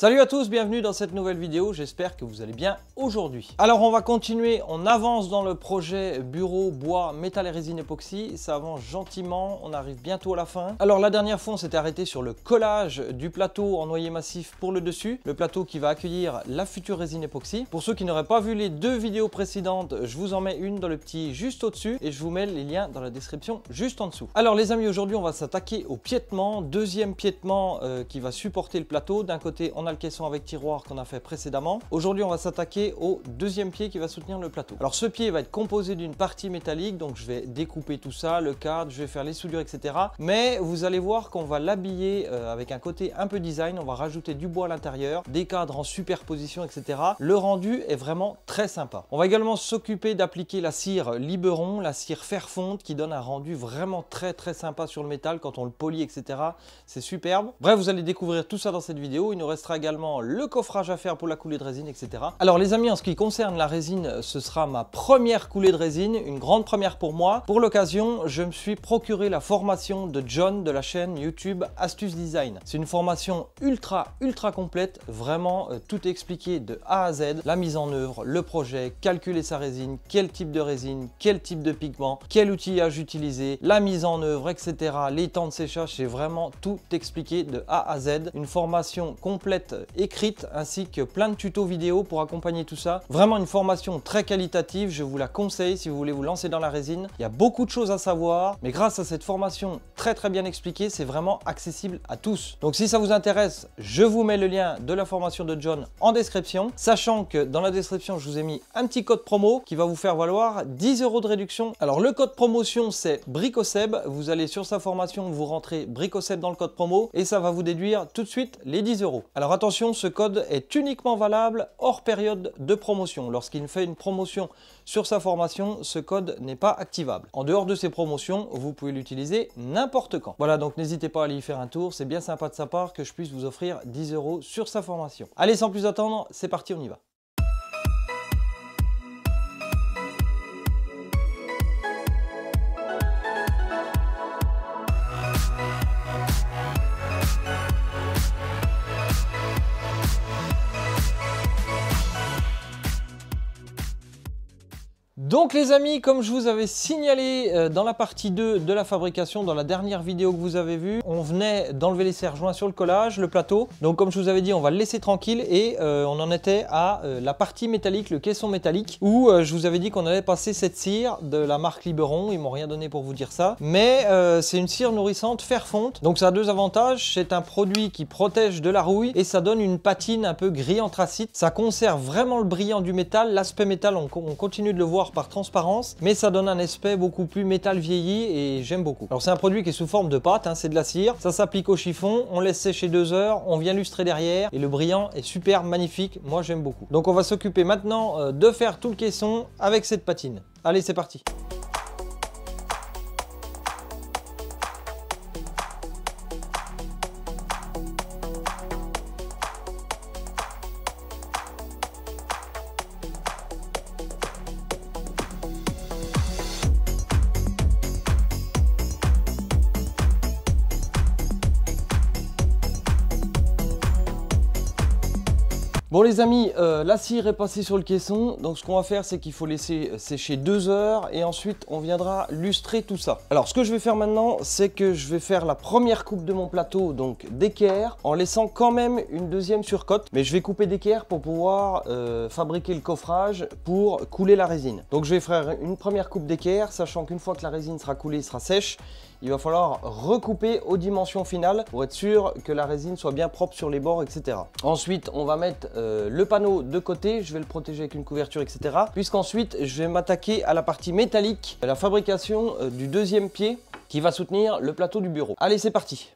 Salut à tous, bienvenue dans cette nouvelle vidéo, j'espère que vous allez bien aujourd'hui. Alors on va continuer, on avance dans le projet bureau, bois, métal et résine époxy, ça avance gentiment, on arrive bientôt à la fin. Alors la dernière fois on s'était arrêté sur le collage du plateau en noyer massif pour le dessus, le plateau qui va accueillir la future résine époxy. Pour ceux qui n'auraient pas vu les deux vidéos précédentes, je vous en mets une dans le petit juste au-dessus et je vous mets les liens dans la description juste en dessous. Alors les amis, aujourd'hui on va s'attaquer au piétement, deuxième piétement qui va supporter le plateau. D'un côté on a le caisson avec tiroir qu'on a fait précédemment. Aujourd'hui on va s'attaquer au deuxième pied qui va soutenir le plateau. Alors ce pied va être composé d'une partie métallique, donc je vais découper tout ça, le cadre, je vais faire les soudures, etc. Mais vous allez voir qu'on va l'habiller avec un côté un peu design, on va rajouter du bois à l'intérieur, des cadres en superposition, etc. Le rendu est vraiment très sympa. On va également s'occuper d'appliquer la cire Liberon, la cire fer fonte qui donne un rendu vraiment très sympa sur le métal quand on le polit, etc. C'est superbe. Bref, vous allez découvrir tout ça dans cette vidéo. Il nous restera également le coffrage à faire pour la coulée de résine, etc. Alors les amis, en ce qui concerne la résine, ce sera ma première coulée de résine, une grande première pour moi. Pour l'occasion, je me suis procuré la formation de John de la chaîne YouTube Astuce Design. C'est une formation ultra complète, vraiment tout expliqué de A à Z, la mise en œuvre, le projet, calculer sa résine, quel type de résine, quel type de pigment, quel outillage utiliser, la mise en œuvre, etc. Les temps de séchage, c'est vraiment tout expliqué de A à Z. Une formation complète écrite ainsi que plein de tutos vidéo pour accompagner tout ça. Vraiment une formation très qualitative, je vous la conseille si vous voulez vous lancer dans la résine. Il y a beaucoup de choses à savoir, mais grâce à cette formation très bien expliquée, c'est vraiment accessible à tous. Donc si ça vous intéresse, je vous mets le lien de la formation de John en description, sachant que dans la description, je vous ai mis un petit code promo qui va vous faire valoir 10 € de réduction. Alors le code promotion, c'est Bricoseb. Vous allez sur sa formation, vous rentrez Bricoseb dans le code promo et ça va vous déduire tout de suite les 10 €. Alors attention, ce code est uniquement valable hors période de promotion. Lorsqu'il fait une promotion sur sa formation, ce code n'est pas activable. En dehors de ces promotions, vous pouvez l'utiliser n'importe quand. Voilà, donc n'hésitez pas à aller y faire un tour. C'est bien sympa de sa part que je puisse vous offrir 10 € sur sa formation. Allez, sans plus attendre, c'est parti, on y va. Donc les amis, comme je vous avais signalé dans la partie 2 de la fabrication, dans la dernière vidéo que vous avez vue, on venait d'enlever les serre-joints sur le collage, le plateau. Donc comme je vous avais dit, on va le laisser tranquille et on en était à la partie métallique, le caisson métallique, où je vous avais dit qu'on allait passer cette cire de la marque Liberon. Ils m'ont rien donné pour vous dire ça. Mais c'est une cire nourrissante fer fonte. Donc ça a deux avantages. C'est un produit qui protège de la rouille et ça donne une patine un peu gris anthracite. Ça conserve vraiment le brillant du métal. L'aspect métal, on continue de le voir par transparence, mais ça donne un aspect beaucoup plus métal vieilli et j'aime beaucoup. Alors c'est un produit qui est sous forme de pâte, hein, c'est de la cire, ça s'applique au chiffon, on laisse sécher 2 heures, on vient lustrer derrière et le brillant est super magnifique, moi j'aime beaucoup. Donc on va s'occuper maintenant de faire tout le caisson avec cette patine. Allez, c'est parti. Bon les amis, la cire est passée sur le caisson, donc ce qu'on va faire c'est qu'il faut laisser sécher 2 heures et ensuite on viendra lustrer tout ça. Alors ce que je vais faire maintenant, c'est que je vais faire la première coupe de mon plateau, donc d'équerre, en laissant quand même une deuxième surcote, mais je vais couper d'équerre pour pouvoir fabriquer le coffrage pour couler la résine. Donc je vais faire une première coupe d'équerre, sachant qu'une fois que la résine sera coulée, sera sèche, il va falloir recouper aux dimensions finales pour être sûr que la résine soit bien propre sur les bords, etc. Ensuite, on va mettre le panneau de côté, je vais le protéger avec une couverture, etc. Puisqu'ensuite, je vais m'attaquer à la partie métallique, la fabrication du deuxième pied qui va soutenir le plateau du bureau. Allez, c'est parti!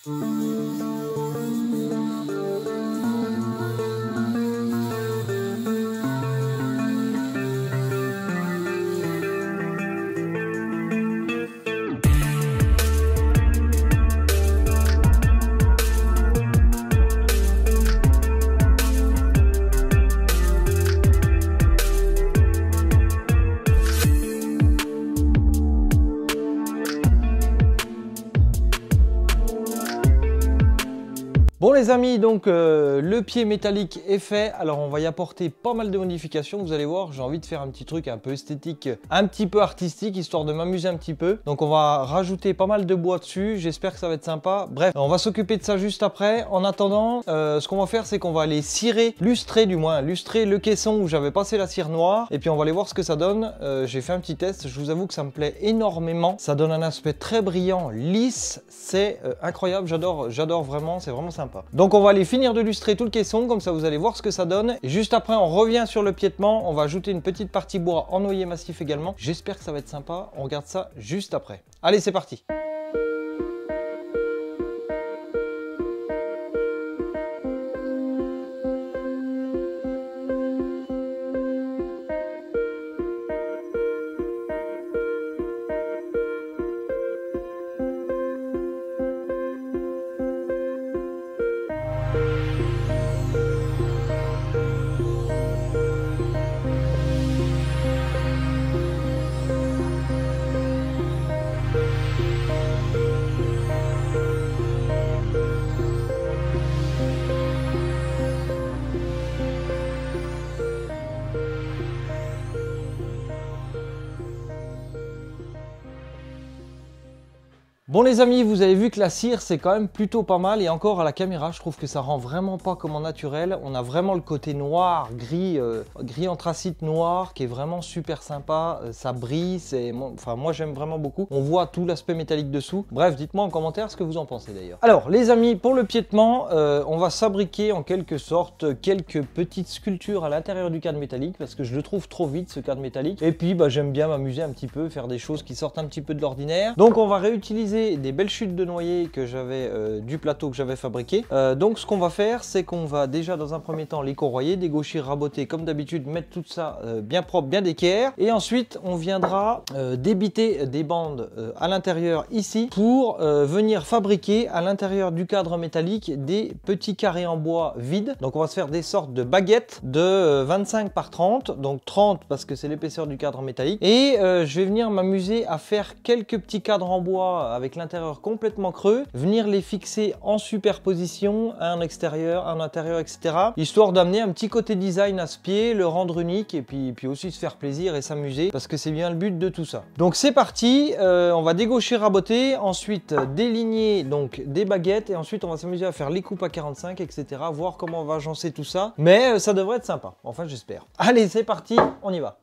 Bon les amis, donc le pied métallique est fait, alors on va y apporter pas mal de modifications, vous allez voir, j'ai envie de faire un petit truc un peu esthétique, un petit peu artistique, histoire de m'amuser un petit peu. Donc on va rajouter pas mal de bois dessus, j'espère que ça va être sympa. Bref, on va s'occuper de ça juste après. En attendant, ce qu'on va faire, c'est qu'on va aller cirer, lustrer le caisson où j'avais passé la cire noire, et puis on va aller voir ce que ça donne. J'ai fait un petit test, je vous avoue que ça me plaît énormément, ça donne un aspect très brillant, lisse, c'est incroyable, j'adore vraiment, c'est vraiment sympa. Donc on va aller finir de lustrer tout le caisson, comme ça vous allez voir ce que ça donne. Et juste après on revient sur le piétement, on va ajouter une petite partie bois en noyer massif également. J'espère que ça va être sympa, on regarde ça juste après. Allez, c'est parti! Bon les amis, vous avez vu que la cire c'est quand même plutôt pas mal, et encore à la caméra je trouve que ça rend vraiment pas comme en naturel. On a vraiment le côté noir, gris, gris anthracite noir qui est vraiment super sympa, ça brille, enfin moi j'aime vraiment beaucoup. On voit tout l'aspect métallique dessous. Bref, dites-moi en commentaire ce que vous en pensez d'ailleurs. Alors les amis, pour le piétement, on va fabriquer en quelque sorte quelques petites sculptures à l'intérieur du cadre métallique parce que je le trouve trop vite ce cadre métallique. Et puis bah, j'aime bien m'amuser un petit peu, faire des choses qui sortent un petit peu de l'ordinaire. Donc on va réutiliser des belles chutes de noyer que j'avais du plateau que j'avais fabriqué. Donc ce qu'on va faire, c'est qu'on va déjà dans un premier temps les corroyer, dégauchir, raboter comme d'habitude, mettre tout ça bien propre, bien d'équerre, et ensuite on viendra débiter des bandes à l'intérieur ici pour venir fabriquer à l'intérieur du cadre métallique des petits carrés en bois vides. Donc on va se faire des sortes de baguettes de 25 par 30, donc 30 parce que c'est l'épaisseur du cadre métallique, et je vais venir m'amuser à faire quelques petits cadres en bois avec l'intérieur complètement creux, venir les fixer en superposition, un en extérieur, un en intérieur, etc. Histoire d'amener un petit côté design à ce pied, le rendre unique, et puis aussi se faire plaisir et s'amuser, parce que c'est bien le but de tout ça. Donc c'est parti, on va dégaucher, raboter, ensuite déligner donc des baguettes, et ensuite on va s'amuser à faire les coupes à 45, etc. Voir comment on va agencer tout ça, mais ça devrait être sympa, enfin j'espère. Allez, c'est parti, on y va.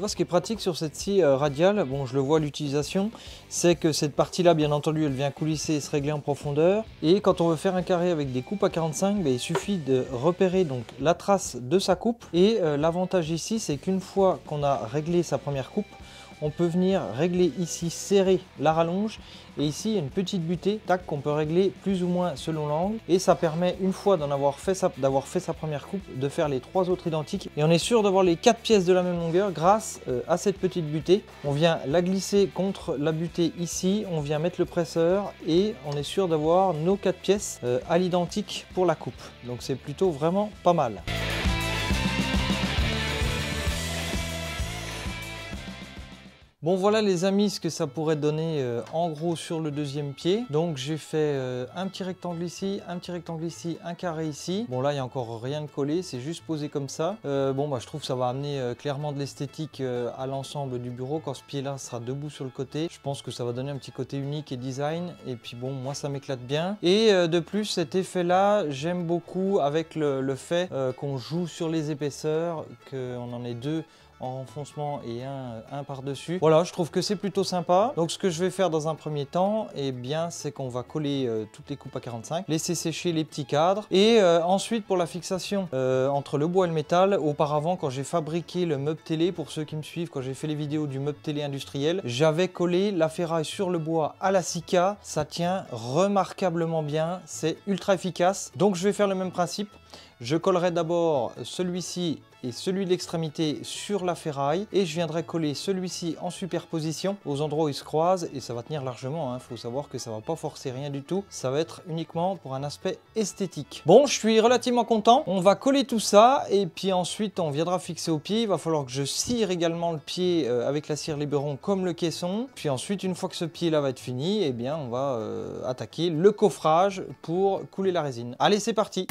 Ce qui est pratique sur cette scie radiale, bon je le vois à l'utilisation, c'est que cette partie là bien entendu elle vient coulisser et se régler en profondeur, et quand on veut faire un carré avec des coupes à 45, il suffit de repérer donc la trace de sa coupe, et l'avantage ici c'est qu'une fois qu'on a réglé sa première coupe, on peut venir régler ici, serrer la rallonge. Et ici, il y a une petite butée, tac, qu'on peut régler plus ou moins selon l'angle. Et ça permet, une fois d'avoir fait sa première coupe, de faire les 3 autres identiques. Et on est sûr d'avoir les 4 pièces de la même longueur grâce à cette petite butée. On vient la glisser contre la butée ici, on vient mettre le presseur et on est sûr d'avoir nos 4 pièces à l'identique pour la coupe. Donc c'est plutôt vraiment pas mal. Bon voilà les amis ce que ça pourrait donner en gros sur le deuxième pied. Donc j'ai fait un petit rectangle ici, un petit rectangle ici, un carré ici. Bon là il n'y a encore rien de collé, c'est juste posé comme ça. Bon bah je trouve que ça va amener clairement de l'esthétique à l'ensemble du bureau. Quand ce pied là sera debout sur le côté, je pense que ça va donner un petit côté unique et design. Et puis bon moi ça m'éclate bien. Et de plus cet effet là j'aime beaucoup avec le fait qu'on joue sur les épaisseurs, qu'on en ait 2 en renfoncement et un par-dessus. Voilà, je trouve que c'est plutôt sympa. Donc ce que je vais faire dans un premier temps, eh bien, c'est qu'on va coller toutes les coupes à 45, laisser sécher les petits cadres. Et ensuite, pour la fixation entre le bois et le métal, auparavant, quand j'ai fabriqué le meuble télé, pour ceux qui me suivent, quand j'ai fait les vidéos du meuble télé industriel, j'avais collé la ferraille sur le bois à la Sika. Ça tient remarquablement bien, c'est ultra efficace. Donc je vais faire le même principe. Je collerai d'abord celui-ci et celui de l'extrémité sur la ferraille et je viendrai coller celui-ci en superposition aux endroits où ils se croisent et ça va tenir largement. Il faut savoir que ça ne va pas forcer rien du tout, ça va être uniquement pour un aspect esthétique. Bon, je suis relativement content. On va coller tout ça et puis ensuite on viendra fixer au pied. Il va falloir que je cire également le pied avec la cire Léberon comme le caisson. Puis ensuite, une fois que ce pied là va être fini, eh bien on va attaquer le coffrage pour couler la résine. Allez, c'est parti!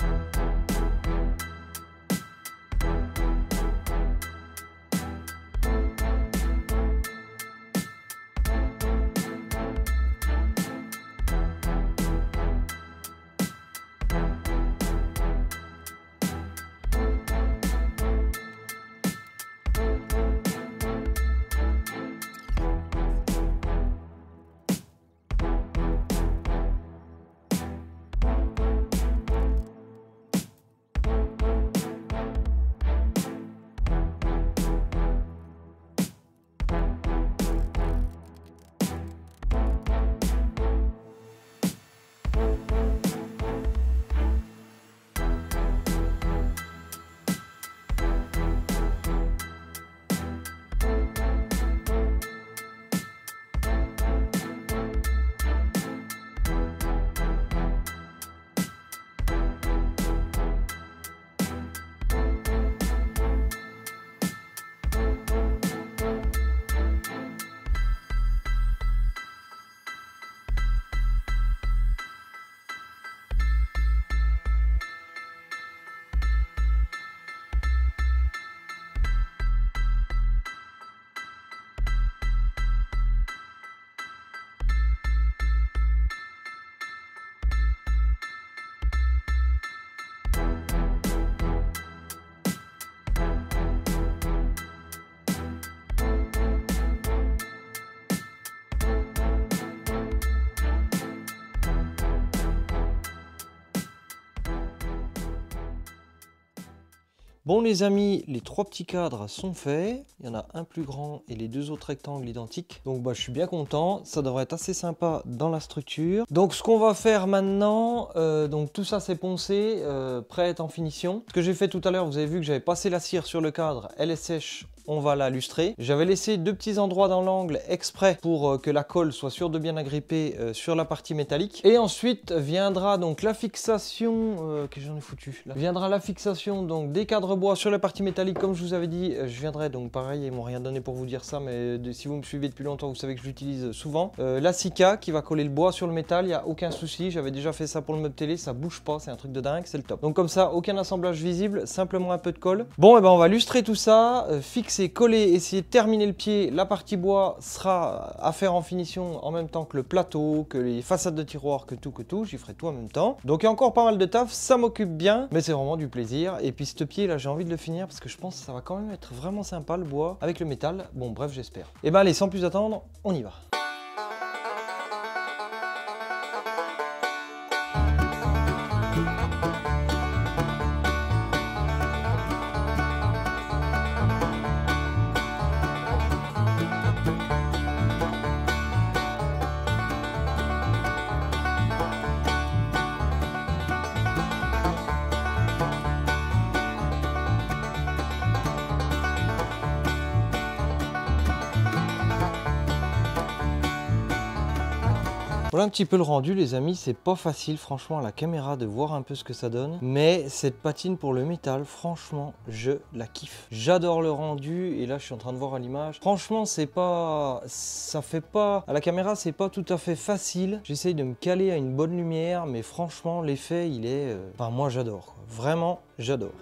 Bon les amis, les 3 petits cadres sont faits. Il y en a un plus grand et les 2 autres rectangles identiques. Donc bah, je suis bien content. Ça devrait être assez sympa dans la structure. Donc ce qu'on va faire maintenant, donc tout ça c'est poncé, prêt à être en finition. Ce que j'ai fait tout à l'heure, vous avez vu que j'avais passé la cire sur le cadre. Elle est sèche. On va la lustrer. J'avais laissé 2 petits endroits dans l'angle exprès pour que la colle soit sûre de bien agripper sur la partie métallique. Et ensuite viendra donc la fixation, que j'en ai foutu là. Viendra la fixation donc des cadres bois sur la partie métallique comme je vous avais dit. Je viendrai donc pareil, ils m'ont rien donné pour vous dire ça, mais si vous me suivez depuis longtemps, vous savez que je l'utilise souvent. La Sika qui va coller le bois sur le métal, il n'y a aucun souci. J'avais déjà fait ça pour le meuble télé, ça bouge pas, c'est un truc de dingue, c'est le top. Donc comme ça, aucun assemblage visible, simplement un peu de colle. Bon, et ben on va lustrer tout ça, fixer, coller, essayer de terminer le pied. La partie bois sera à faire en finition en même temps que le plateau, que les façades de tiroirs, que tout, j'y ferai tout en même temps. Donc il y a encore pas mal de taf, ça m'occupe bien, mais c'est vraiment du plaisir. Et puis ce pied là, j'ai envie de le finir parce que je pense que ça va quand même être vraiment sympa le bois avec le métal. Bon bref, j'espère. Et ben allez, sans plus attendre, on y va. Voilà un petit peu le rendu les amis, c'est pas facile franchement à la caméra de voir un peu ce que ça donne. Mais cette patine pour le métal, franchement, je la kiffe. J'adore le rendu et là je suis en train de voir à l'image. Franchement, ça fait pas... À la caméra, c'est pas tout à fait facile. J'essaye de me caler à une bonne lumière, mais franchement, l'effet, il est... Enfin, moi j'adore. Vraiment, j'adore.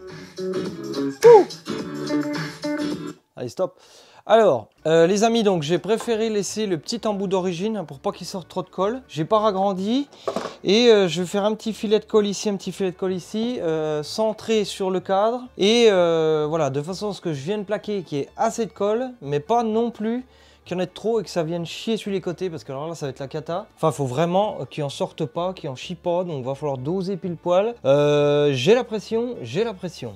Allez, stop. Alors, les amis, donc j'ai préféré laisser le petit embout d'origine pour pas qu'il sorte trop de colle. J'ai pas ragrandi et je vais faire un petit filet de colle ici, un petit filet de colle ici, centré sur le cadre. Et voilà, de façon à ce que je vienne plaquer qu'il y ait assez de colle, mais pas non plus qu'il y en ait trop et que ça vienne chier sur les côtés parce que alors là ça va être la cata. Enfin, il faut vraiment qu'il en sorte pas, qu'il en chie pas, donc il va falloir doser pile poil. J'ai la pression, j'ai la pression.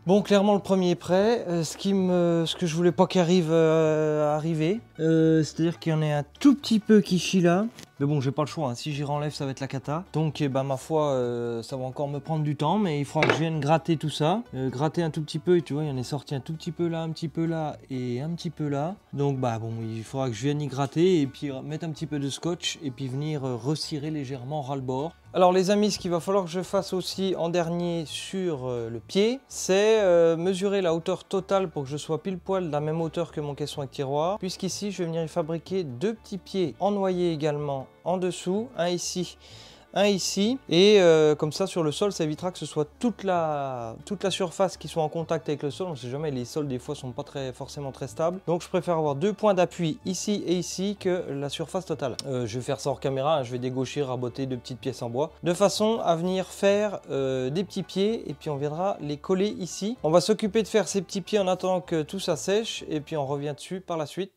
Bon, clairement le premier est prêt. Ce que je voulais pas qu'il arrive à arriver, c'est-à-dire qu'il y en a un tout petit peu qui chie là. Mais bon, j'ai pas le choix, hein. Si j'y renlève, ça va être la cata. Donc, ma foi, ça va encore me prendre du temps, mais il faudra que je vienne gratter tout ça. Gratter un tout petit peu, et tu vois, il y en est sorti un tout petit peu là, un petit peu là et un petit peu là. Donc, bon, il faudra que je vienne y gratter et puis mettre un petit peu de scotch et puis venir resserrer légèrement ras-le-bord. Alors les amis, ce qu'il va falloir que je fasse aussi en dernier sur le pied, c'est mesurer la hauteur totale pour que je sois pile poil de la même hauteur que mon caisson avec tiroir. Puisqu'ici, je vais venir y fabriquer deux petits pieds en noyer également en dessous, un ici et comme ça sur le sol ça évitera que ce soit toute la surface qui soit en contact avec le sol. On ne sait jamais, les sols des fois sont pas forcément très stables, donc je préfère avoir deux points d'appui ici et ici que la surface totale. Je vais faire ça hors caméra, hein. Je vais dégaucher, raboter deux petites pièces en bois de façon à venir faire des petits pieds et puis on viendra les coller ici. On va s'occuper de faire ces petits pieds en attendant que tout ça sèche et puis on revient dessus par la suite.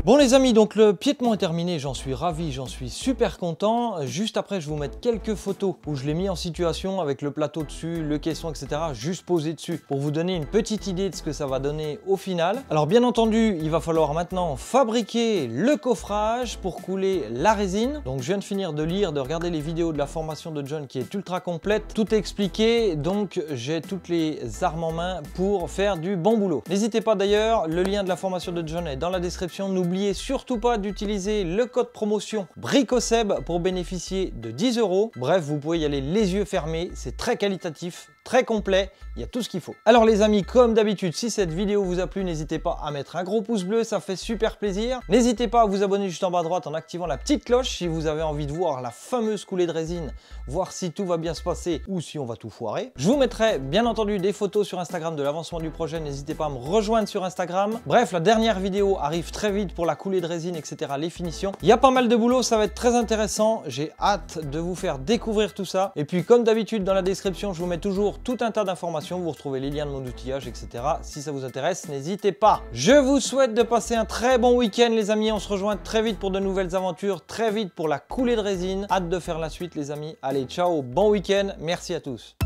Bon les amis, donc le piétement est terminé, j'en suis ravi, j'en suis super content. Juste après, je vais vous mettre quelques photos où je l'ai mis en situation avec le plateau dessus, le caisson, etc. juste posé dessus pour vous donner une petite idée de ce que ça va donner au final. Alors bien entendu, il va falloir maintenant fabriquer le coffrage pour couler la résine. Donc je viens de finir de regarder les vidéos de la formation de John qui est ultra complète. Tout est expliqué, donc j'ai toutes les armes en main pour faire du bon boulot. N'hésitez pas d'ailleurs, le lien de la formation de John est dans la description. N'oubliez surtout pas d'utiliser le code promotion BRICOSEB pour bénéficier de 10 €. Bref, vous pouvez y aller les yeux fermés, c'est très qualitatif, très complet, il y a tout ce qu'il faut. Alors les amis, comme d'habitude, si cette vidéo vous a plu, n'hésitez pas à mettre un gros pouce bleu, ça fait super plaisir. N'hésitez pas à vous abonner juste en bas à droite en activant la petite cloche si vous avez envie de voir la fameuse coulée de résine, voir si tout va bien se passer ou si on va tout foirer. Je vous mettrai bien entendu des photos sur Instagram de l'avancement du projet, n'hésitez pas à me rejoindre sur Instagram. Bref, la dernière vidéo arrive très vite pour la coulée de résine, etc. les finitions. Il y a pas mal de boulot, ça va être très intéressant. J'ai hâte de vous faire découvrir tout ça. Et puis comme d'habitude dans la description, je vous mets toujours tout un tas d'informations. Vous retrouvez les liens de mon outillage, etc. Si ça vous intéresse, n'hésitez pas. Je vous souhaite de passer un très bon week-end les amis. On se rejoint très vite pour de nouvelles aventures, très vite pour la coulée de résine. Hâte de faire la suite les amis. Allez, ciao, bon week-end. Merci à tous.